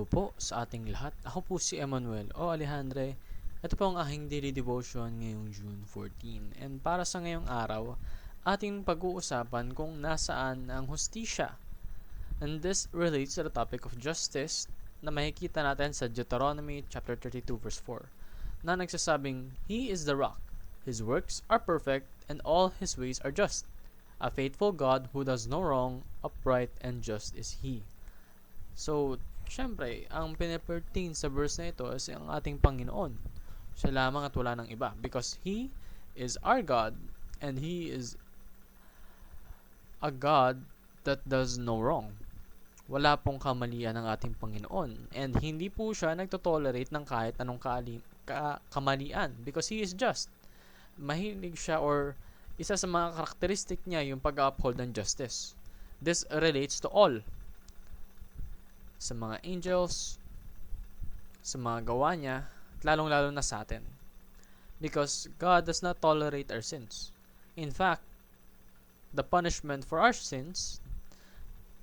Hello po sa ating lahat. Ako po si Emmanuel o Alejandre. Ito po ang aking daily devotion ngayong June 14. And para sa ngayong araw, ating pag-uusapan kung nasaan ang hustisya. And this relates to the topic of justice na makikita natin sa Deuteronomy chapter 32 verse 4 na nagsasabing, He is the rock, His works are perfect, and all His ways are just. A faithful God who does no wrong, upright and just is He. So, syempre, ang pinapertain sa verse na ito is ang ating Panginoon. Siya lamang at wala ng iba. Because He is our God and He is a God that does no wrong. Wala pong kamalian ng ating Panginoon. And hindi po siya nagtotolerate ng kahit anong kamalian. Because He is just. Mahilig siya or isa sa mga karakteristik niya yung pag-uphold ng justice. This relates to all. Sa mga angels, sa mga gawa niya, at lalong-lalo na sa atin. Because God does not tolerate our sins. In fact, the punishment for our sins,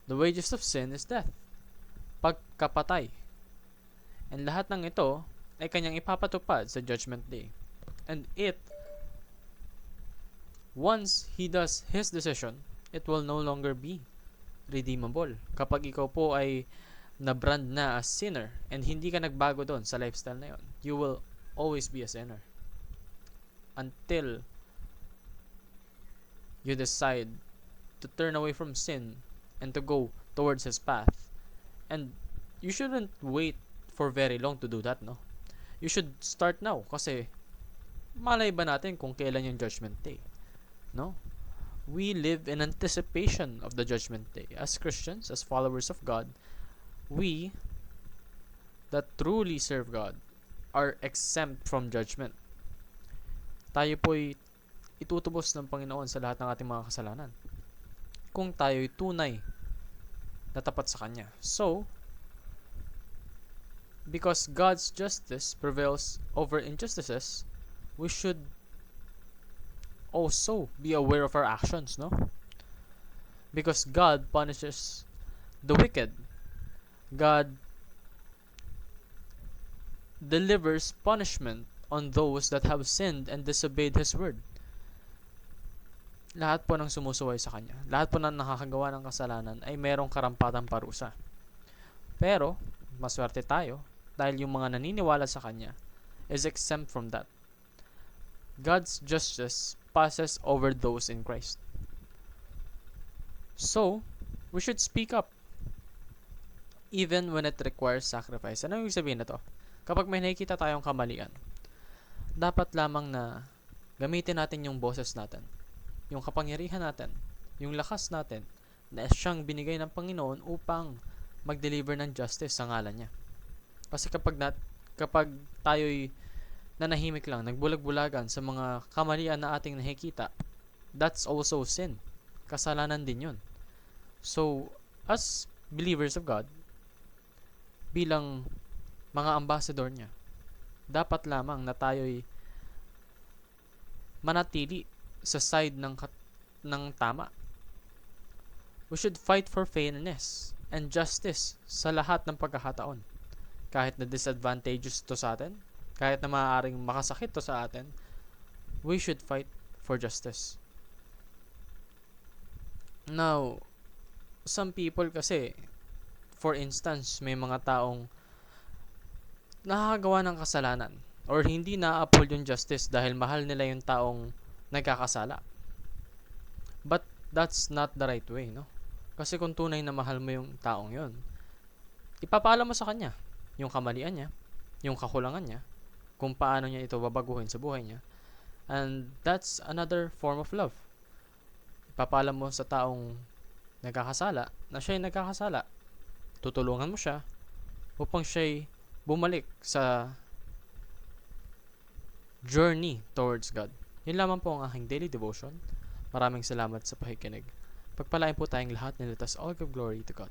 the wages of sin is death. Pagkapatay. And lahat ng ito ay kanyang ipapatupad sa Judgment Day. And once He does His decision, it will no longer be redeemable. Kapag ikaw po ay na-brand na as sinner and hindi ka nagbago doon sa lifestyle na yon, you will always be a sinner until you decide to turn away from sin and to go towards His path. And you shouldn't wait for very long to do that, no? You should start now kasi malay ba natin kung kailan yung Judgment Day, no? We live in anticipation of the Judgment Day. As Christians, as followers of God, we that truly serve God are exempt from judgment. Tayo po'y itutubos ng Panginoon sa lahat ng ating mga kasalanan kung tayo'y tunay na tapat sa Kanya. So, because God's justice prevails over injustices, we should also be aware of our actions, no? Because God punishes the wicked. God delivers punishment on those that have sinned and disobeyed His word. Lahat po ng sumusuway sa Kanya, lahat po ng nakakagawa ng kasalanan ay merong karampatang parusa. Pero, maswerte tayo dahil yung mga naniniwala sa Kanya is exempt from that. God's justice passes over those in Christ. So, we should speak up even when it requires sacrifice. Ano yung sabihin na to? Kapag may nakikita tayong kamalian, dapat lamang na gamitin natin yung boses natin, yung kapangyarihan natin, yung lakas natin na siyang binigay ng Panginoon upang mag-deliver ng justice sa ngalan niya. Kasi kapag tayo'y nanahimik lang, nagbulag-bulagan sa mga kamalian na ating nakikita, that's also sin. Kasalanan din yun. So, as believers of God, bilang mga ambassador niya, dapat lamang na tayo'y manatili sa side ng tama. We should fight for fairness and justice sa lahat ng pagkakataon. Kahit na disadvantageous to sa atin, kahit na maaaring makasakit to sa atin, we should fight for justice. Now, some people kasi, for instance, may mga taong nakakagawa ng kasalanan or hindi na-uphold yung justice dahil mahal nila yung taong nagkakasala. But that's not the right way, no? Kasi kung tunay na mahal mo yung taong yon, ipapaalam mo sa kanya yung kamalian niya, yung kakulangan niya, kung paano niya ito babaguhin sa buhay niya. And that's another form of love. Ipapaalam mo sa taong nagkakasala na siya'y nagkakasala. Tutulungan mo siya upang siya'y bumalik sa journey towards God. Yun lamang po ang aking daily devotion. Maraming salamat sa pakikinig. Pagpalain po tayong lahat and let us all give glory to God.